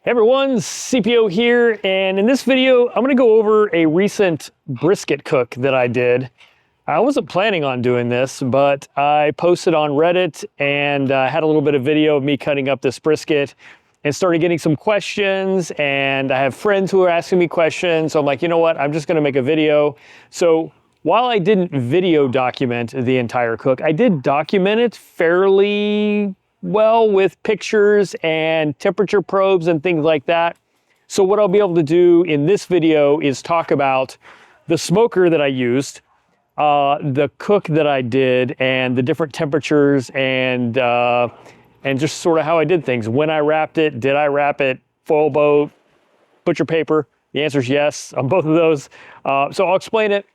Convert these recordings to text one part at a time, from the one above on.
Hey everyone, CPO here, and in this video, I'm gonna go over a recent brisket cook that I did. I wasn't planning on doing this, but I posted on Reddit and had a little bit of video of me cutting up this brisket and started getting some questions, and I have friends who are asking me questions, so I'm like, you know what, I'm just gonna make a video. So while I didn't video document the entire cook, I did document it fairly well with pictures and temperature probes and things like that. So what I'll be able to do in this video is talk about the smoker that I used, the cook that I did, and the different temperatures and just sort of how I did things. When I wrapped it, did I wrap it foil boat, butcher paper? The answer is yes on both of those. So I'll explain it.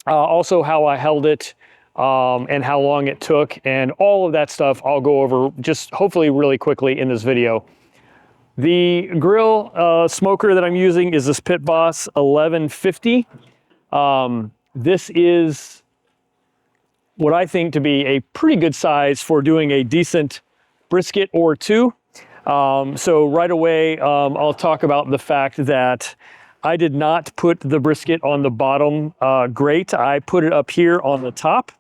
Also how I held it, and how long it took, and all of that stuff I'll go over just hopefully really quickly in this video. The grill smoker that I'm using is this Pit Boss 1150. This is what I think to be a pretty good size for doing a decent brisket or two. So right away, I'll talk about the fact that I did not put the brisket on the bottom grate. I put it up here on the top.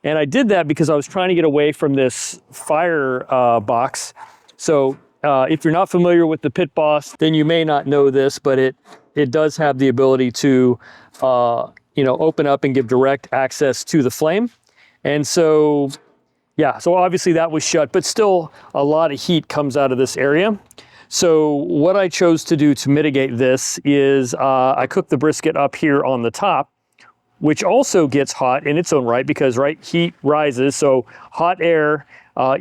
And I did that because I was trying to get away from this fire box. So if you're not familiar with the Pit Boss, then you may not know this, but it does have the ability to open up and give direct access to the flame. And so, yeah, so obviously that was shut, but still a lot of heat comes out of this area. So what I chose to do to mitigate this is I cooked the brisket up here on the top, which also gets hot in its own right because, heat rises. So hot air,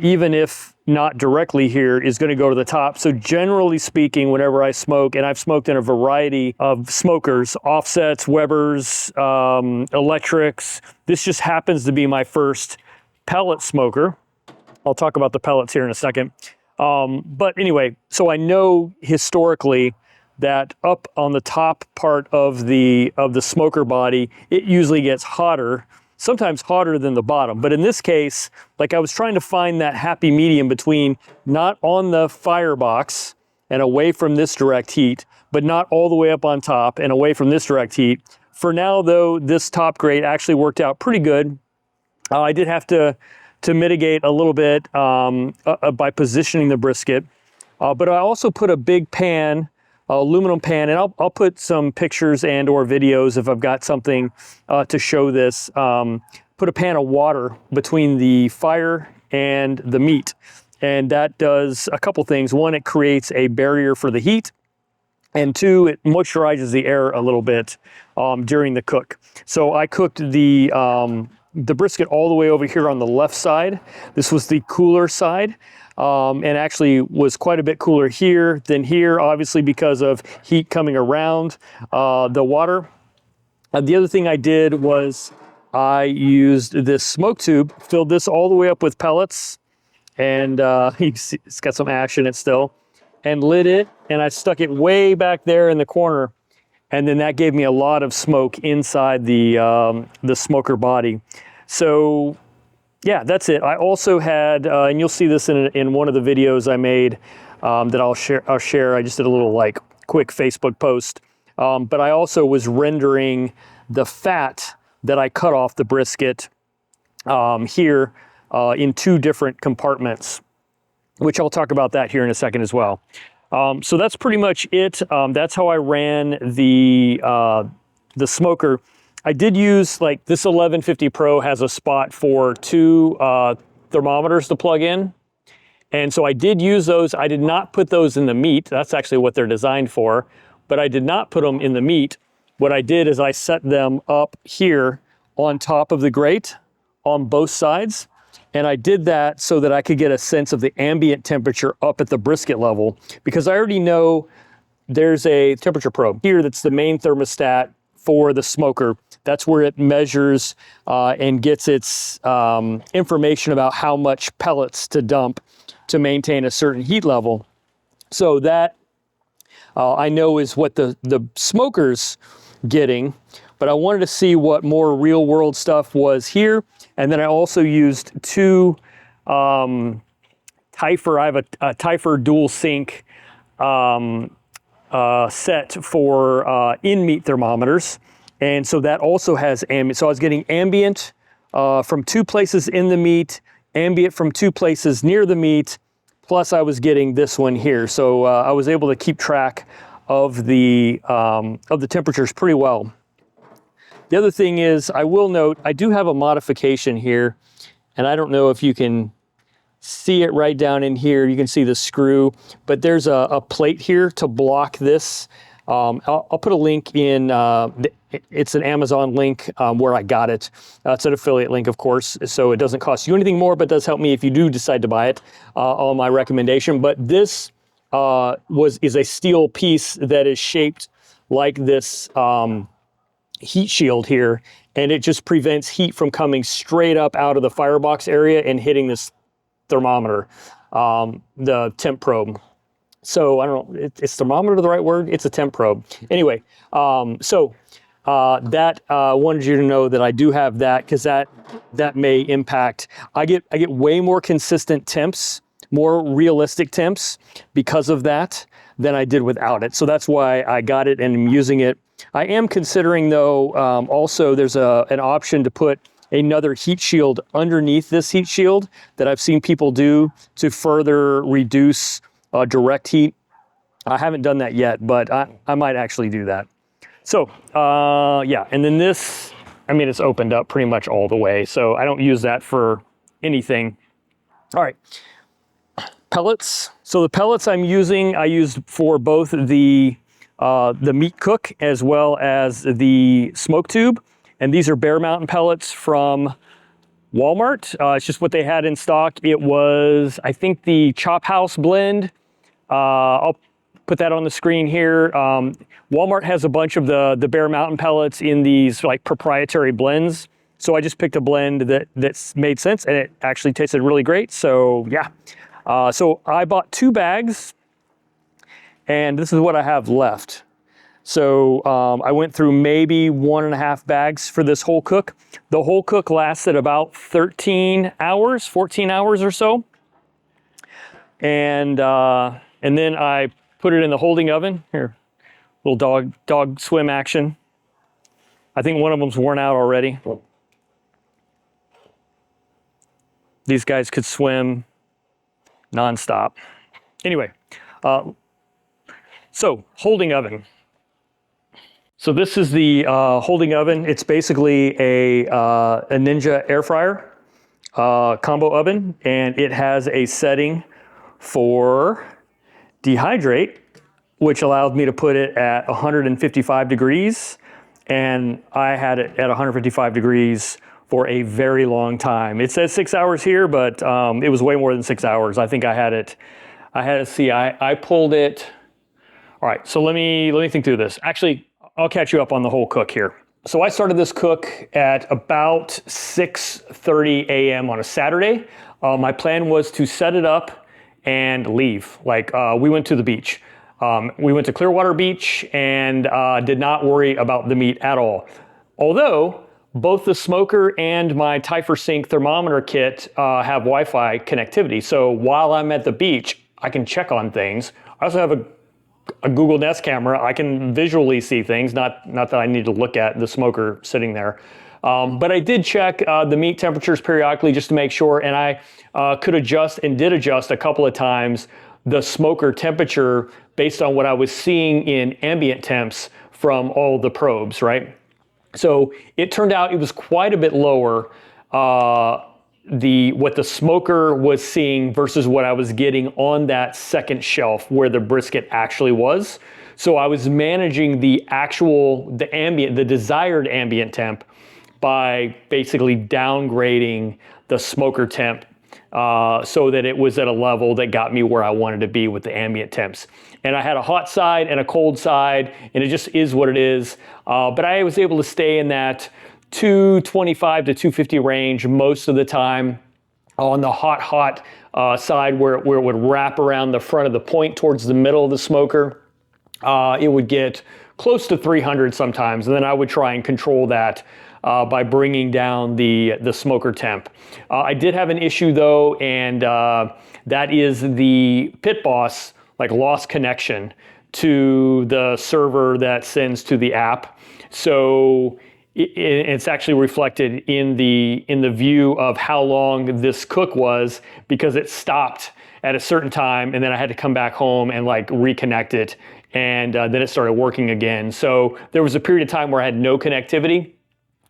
even if not directly here, is going to go to the top. So generally speaking, whenever I smoke, and I've smoked in a variety of smokers, offsets, Webers, electrics, this just happens to be my first pellet smoker. I'll talk about the pellets here in a second. But anyway, so I know historically that up on the top part of the smoker body, it usually gets hotter, sometimes hotter than the bottom. But in this case, I was trying to find that happy medium between not on the firebox and away from this direct heat, but not all the way up on top and away from this direct heat. For now, though, this top grate actually worked out pretty good. I did have to mitigate a little bit by positioning the brisket, but I also put a big pan, aluminum pan, and I'll put some pictures and or videos if I've got something to show this. Put a pan of water between the fire and the meat, and that does a couple things. One, it creates a barrier for the heat, and two, it moisturizes the air a little bit during the cook. So I cooked the brisket all the way over here on the left side. This was the cooler side. And actually was quite a bit cooler here than here, obviously because of heat coming around the water. The other thing I did was I used this smoke tube, filled this all the way up with pellets, and you can see it's got some ash in it still, and lit it, and I stuck it way back there in the corner, and then that gave me a lot of smoke inside the smoker body. So yeah, that's it. I also had, and you'll see this in one of the videos I made that I'll share. I just did a little quick Facebook post. But I also was rendering the fat that I cut off the brisket here in two different compartments, which I'll talk about that here in a second as well. So that's pretty much it. That's how I ran the smoker. I did use, this 1150 Pro has a spot for two thermometers to plug in. And so I did use those. I did not put those in the meat. That's actually what they're designed for. But I did not put them in the meat. What I did is I set them up here on top of the grate on both sides. And I did that so that I could get a sense of the ambient temperature up at the brisket level. Because I already know there's a temperature probe here that's the main thermostat for the smoker. That's where it measures and gets its information about how much pellets to dump to maintain a certain heat level. So that I know is what the smoker's getting, but I wanted to see what more real world stuff was here. And then I also used two Typher, I have a Typher dual sink set for in-meat thermometers. And so that also has ambient. So I was getting ambient from 2 places in the meat, ambient from 2 places near the meat, plus I was getting this one here. So I was able to keep track of the temperatures pretty well. The other thing is, I will note, I do have a modification here, and I don't know if you can see it right down in here. You can see the screw, but there's a plate here to block this. I'll put a link in, it's an Amazon link where I got it. It's an affiliate link, of course, so it doesn't cost you anything more, but does help me if you do decide to buy it on my recommendation. But this is a steel piece that is shaped like this heat shield here, and it just prevents heat from coming straight up out of the firebox area and hitting this thermometer, the temp probe. So I don't know, is thermometer the right word? It's a temp probe. Anyway, wanted you to know that I do have that, because that may impact. I get way more consistent temps, more realistic temps because of that than I did without it. So that's why I got it and I'm using it. I am considering, though, also there's an option to put another heat shield underneath this heat shield that I've seen people do to further reduce direct heat. I haven't done that yet, but I might actually do that. So yeah, and then this, I mean, it's opened up pretty much all the way, so I don't use that for anything. All right, pellets. So the pellets I used for both the meat cook as well as the smoke tube. And these are Bear Mountain pellets from Walmart. It's just what they had in stock. It was, I think, the Chop House blend. I'll put that on the screen here. Walmart has a bunch of the Bear Mountain pellets in these like proprietary blends. So I just picked a blend that's made sense, and it actually tasted really great. So yeah. So I bought 2 bags, and this is what I have left. So I went through maybe 1.5 bags for this whole cook. The whole cook lasted about 13 hours, 14 hours or so. And then I put it in the holding oven. Here, little dog swim action. I think one of them's worn out already. These guys could swim nonstop. Anyway, so holding oven. So this is the holding oven. It's basically a Ninja air fryer combo oven, and it has a setting for dehydrate, which allowed me to put it at 155 degrees, and I had it at 155 degrees for a very long time. It says 6 hours here, but it was way more than 6 hours. I think I had to see, I pulled it. All right, so let me think through this. Actually, I'll catch you up on the whole cook here. So I started this cook at about 6:30 a.m. on a Saturday. My plan was to set it up and leave. Like we went to the beach. We went to Clearwater Beach and did not worry about the meat at all. Although both the smoker and my TiferSync thermometer kit have Wi-Fi connectivity. So while I'm at the beach, I can check on things. I also have a Google Nest camera. I can visually see things, not that I need to look at the smoker sitting there. But I did check the meat temperatures periodically just to make sure, and I could adjust and did adjust a couple of times the smoker temperature based on what I was seeing in ambient temps from all the probes, right? So it turned out it was quite a bit lower what the smoker was seeing versus what I was getting on that second shelf where the brisket actually was. So I was managing the desired ambient temp by basically downgrading the smoker temp so that it was at a level that got me where I wanted to be with the ambient temps. And I had a hot side and a cold side, and it just is what it is. But I was able to stay in that 225 to 250 range most of the time on the hot side where it would wrap around the front of the point towards the middle of the smoker. It would get close to 300 sometimes, and then I would try and control that by bringing down the smoker temp. I did have an issue though, and that is the Pit Boss like lost connection to the server that sends to the app. So it's actually reflected in the view of how long this cook was, because it stopped at a certain time and then I had to come back home and like reconnect it, and then it started working again. So there was a period of time where I had no connectivity.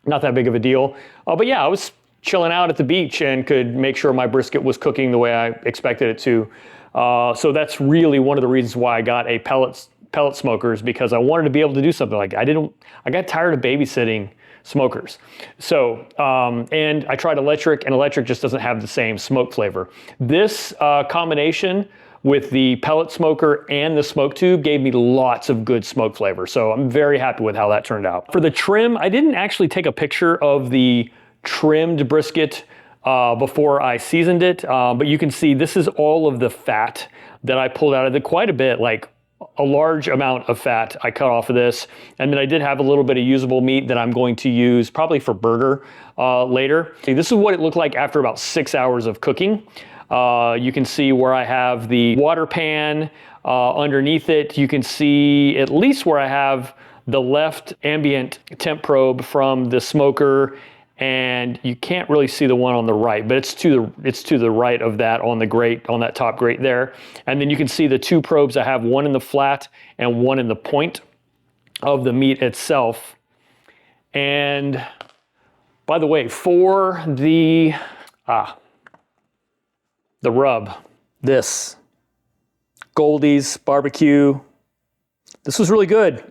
Not that big of a deal. But yeah, I was chilling out at the beach and could make sure my brisket was cooking the way I expected it to. So that's really one of the reasons why I got a pellet smokers, because I wanted to be able to do something like I got tired of babysitting smokers. So, and I tried electric, and electric just doesn't have the same smoke flavor. This combination with the pellet smoker and the smoke tube gave me lots of good smoke flavor. So I'm very happy with how that turned out. For the trim, I didn't actually take a picture of the trimmed brisket before I seasoned it, but you can see this is all of the fat that I pulled out of it, quite a bit, like a large amount of fat I cut off of this. And then I did have a little bit of usable meat that I'm going to use probably for burger later. See, this is what it looked like after about 6 hours of cooking. You can see where I have the water pan underneath it. You can see at least where I have the left ambient temp probe from the smoker, and you can't really see the one on the right, but it's to the right of that on the grate, on that top grate there. And then you can see the two probes. I have one in the flat and one in the point of the meat itself. And by the way, for the rub, this Goldie's barbecue, this was really good.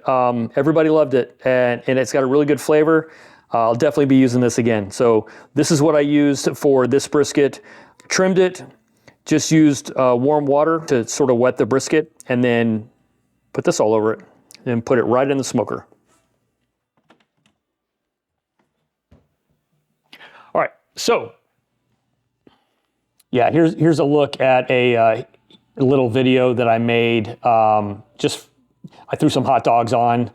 Everybody loved it, and it's got a really good flavor. I'll definitely be using this again. So this is what I used for this brisket. Trimmed it, just used warm water to sort of wet the brisket, and then put this all over it and put it right in the smoker. All right, so yeah, here's a look at a little video that I made. I threw some hot dogs on.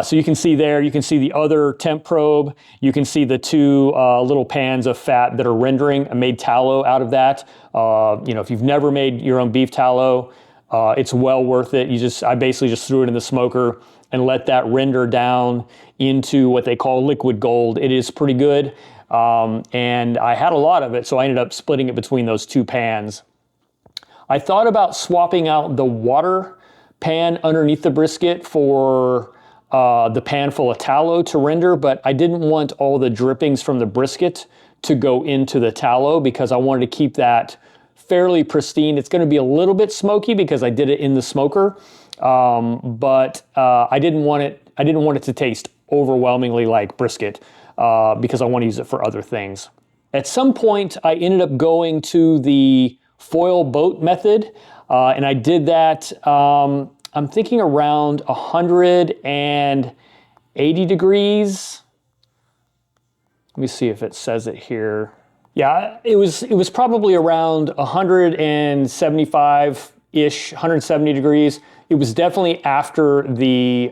So you can see there, you can see the other temp probe. You can see the two little pans of fat that are rendering. I made tallow out of that. If you've never made your own beef tallow, it's well worth it. I basically just threw it in the smoker and let that render down into what they call liquid gold. It is pretty good. And I had a lot of it, so I ended up splitting it between those two pans. I thought about swapping out the water pan underneath the brisket for the pan full of tallow to render, but I didn't want all the drippings from the brisket to go into the tallow because I wanted to keep that fairly pristine. It's going to be a little bit smoky because I did it in the smoker, but I didn't want it to taste overwhelmingly like brisket because I want to use it for other things. At some point, I ended up going to the foil boat method, and I did that. I'm thinking around 180 degrees. Let me see if it says it here. Yeah, it was probably around 175-ish, 170 degrees. It was definitely after the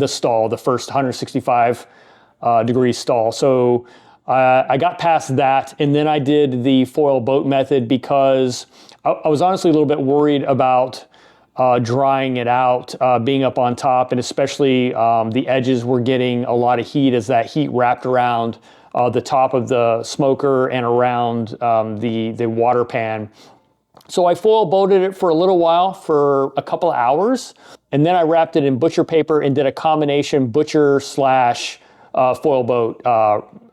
stall, the first 165 degree stall. So I got past that, and then I did the foil boat method because I was honestly a little bit worried about drying it out, being up on top, and especially the edges were getting a lot of heat as that heat wrapped around the top of the smoker and around the water pan. So I foil boated it for a little while, for a couple of hours, and then I wrapped it in butcher paper and did a combination butcher / foil boat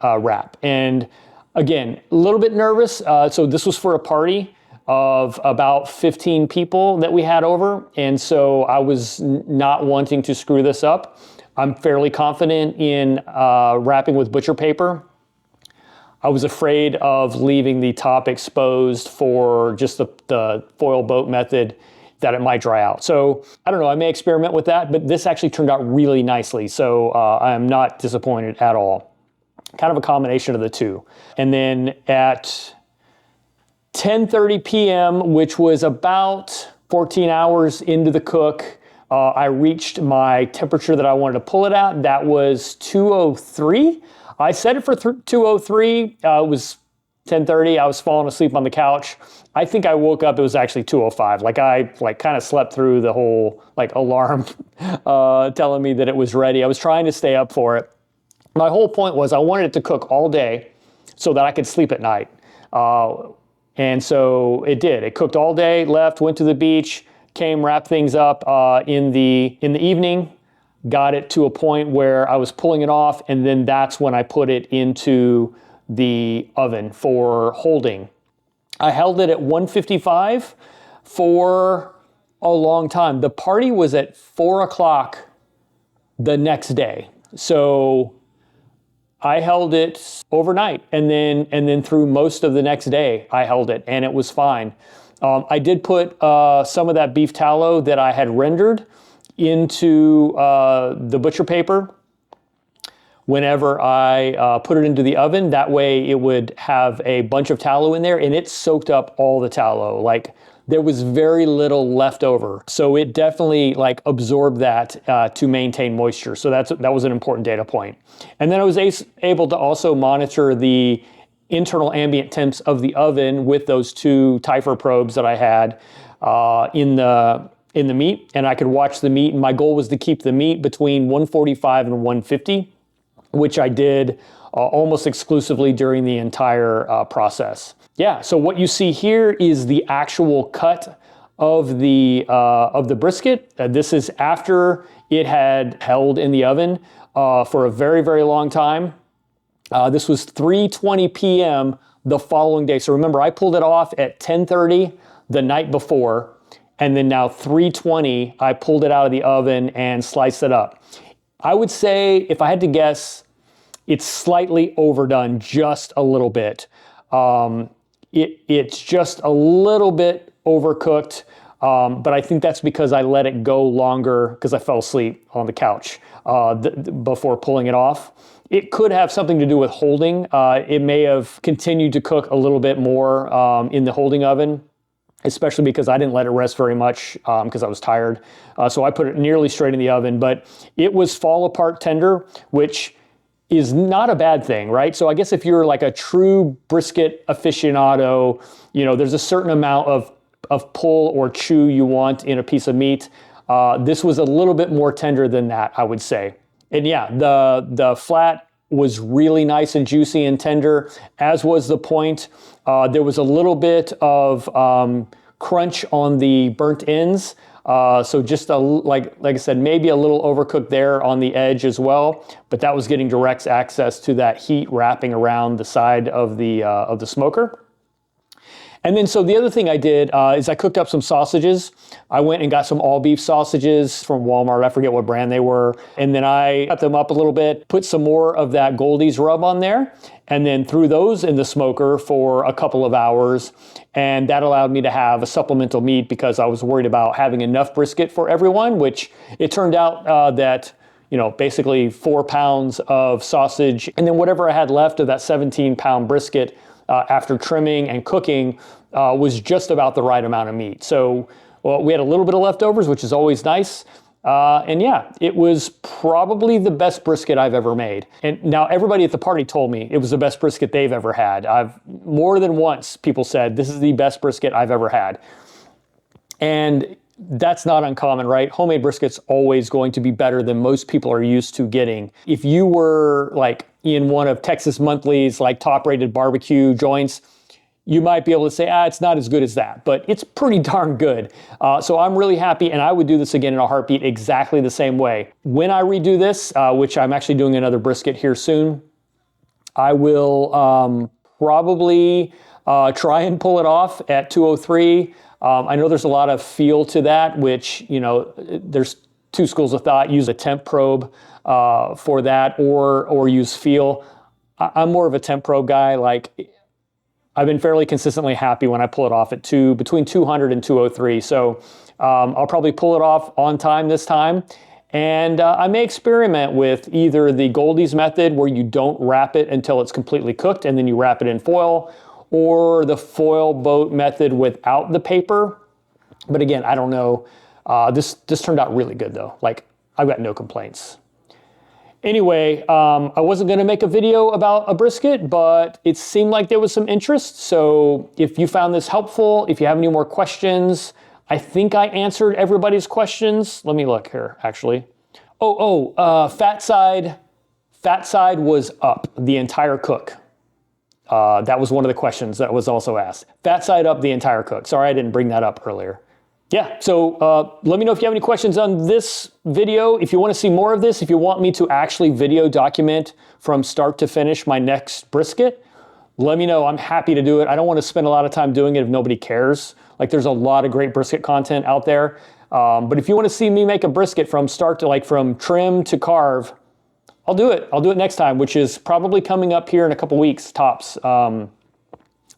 wrap. And again, a little bit nervous. So this was for a party of about 15 people that we had over. And so I was not wanting to screw this up. I'm fairly confident in wrapping with butcher paper. I was afraid of leaving the top exposed for just the foil boat method, that it might dry out. So I don't know, I may experiment with that, but this actually turned out really nicely. So I am not disappointed at all. Kind of a combination of the two. And then at 10:30 p.m., which was about 14 hours into the cook, I reached my temperature that I wanted to pull it at. That was 203. I set it for 203. It was 10:30, I was falling asleep on the couch. I think I woke up, it was actually 2:05. Like I kind of slept through the whole alarm telling me that it was ready. I was trying to stay up for it. My whole point was I wanted it to cook all day so that I could sleep at night. And so it did. It cooked all day, left, went to the beach, came, wrapped things up in the evening, got it to a point where I was pulling it off, and then that's when I put it into the oven for holding. I held it at 155 for a long time. The party was at 4 o'clock the next day. So I held it overnight, and then through most of the next day, I held it, and it was fine. I did put some of that beef tallow that I had rendered into the butcher paper whenever I put it into the oven. That way it would have a bunch of tallow in there, and it soaked up all the tallow. Like, there was very little left over. So it definitely absorbed that to maintain moisture. So that was an important data point. And then I was able to also monitor the internal ambient temps of the oven with those 2 Typhor probes that I had in the meat, and I could watch the meat, and my goal was to keep the meat between 145 and 150, which I did almost exclusively during the entire process. Yeah, so what you see here is the actual cut of the brisket. This is after it had held in the oven for a very, very long time. This was 3:20 p.m. the following day. So remember, I pulled it off at 10:30 the night before, and then now 3:20, I pulled it out of the oven and sliced it up. I would say, if I had to guess, it's slightly overdone just a little bit. It's just a little bit overcooked, but I think that's because I let it go longer because I fell asleep on the couch before pulling it off. It could have something to do with holding. It may have continued to cook a little bit more in the holding oven, especially because I didn't let it rest very much because I was tired. So I put it nearly straight in the oven, but it was fall apart tender, which is not a bad thing, right? So I guess if you're like a true brisket aficionado, there's a certain amount of pull or chew you want in a piece of meat. This was a little bit more tender than that, I would say. And yeah, the flat was really nice and juicy and tender, as was the point. There was a little bit of crunch on the burnt ends. So just like I said, maybe a little overcooked there on the edge as well, but that was getting direct access to that heat wrapping around the side of the smoker. And then, so the other thing I did is I cooked up some sausages. I went and got some all beef sausages from Walmart. I forget what brand they were. And then I cut them up a little bit, put some more of that Goldie's rub on there, and then threw those in the smoker for a couple of hours. And that allowed me to have a supplemental meat because I was worried about having enough brisket for everyone, which it turned out that, basically 4 pounds of sausage, and then whatever I had left of that 17-pound brisket after trimming and cooking was just about the right amount of meat. So we had a little bit of leftovers, which is always nice. And yeah, it was probably the best brisket I've ever made. And now everybody at the party told me it was the best brisket they've ever had. More than once, people said, this is the best brisket I've ever had. And that's not uncommon, right? Homemade brisket's always going to be better than most people are used to getting. If you were in one of Texas Monthly's top rated barbecue joints, you might be able to say, it's not as good as that, but it's pretty darn good. So I'm really happy, and I would do this again in a heartbeat exactly the same way. When I redo this, which I'm actually doing another brisket here soon, I will probably try and pull it off at 203. I know there's a lot of feel to that, which, there's 2 schools of thought. Use a temp probe for that, or use feel. I'm more of a temp probe guy. I've been fairly consistently happy when I pull it off at between 200 and 203. So I'll probably pull it off on time this time. And I may experiment with either the Goldie's method, where you don't wrap it until it's completely cooked and then you wrap it in foil, or the foil boat method without the paper. But again, I don't know. This turned out really good though. I've got no complaints. Anyway, I wasn't going to make a video about a brisket, but it seemed like there was some interest. So if you found this helpful, if you have any more questions, I think I answered everybody's questions. Let me look here, actually. Fat side was up the entire cook. That was one of the questions that was also asked. Fat side up the entire cook. Sorry, I didn't bring that up earlier. Yeah, so let me know if you have any questions on this video. If you want to see more of this, if you want me to actually video document from start to finish my next brisket, let me know. I'm happy to do it. I don't want to spend a lot of time doing it if nobody cares. Like, there's a lot of great brisket content out there. But if you want to see me make a brisket from start to, like, from trim to carve, I'll do it. I'll do it next time, which is probably coming up here in a couple weeks, tops. I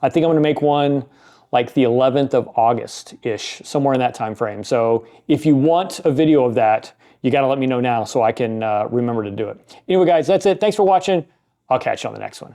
think I'm going to make one like the 11th of August-ish, somewhere in that time frame. So if you want a video of that, you got to let me know now so I can remember to do it. Anyway, guys, that's it. Thanks for watching. I'll catch you on the next one.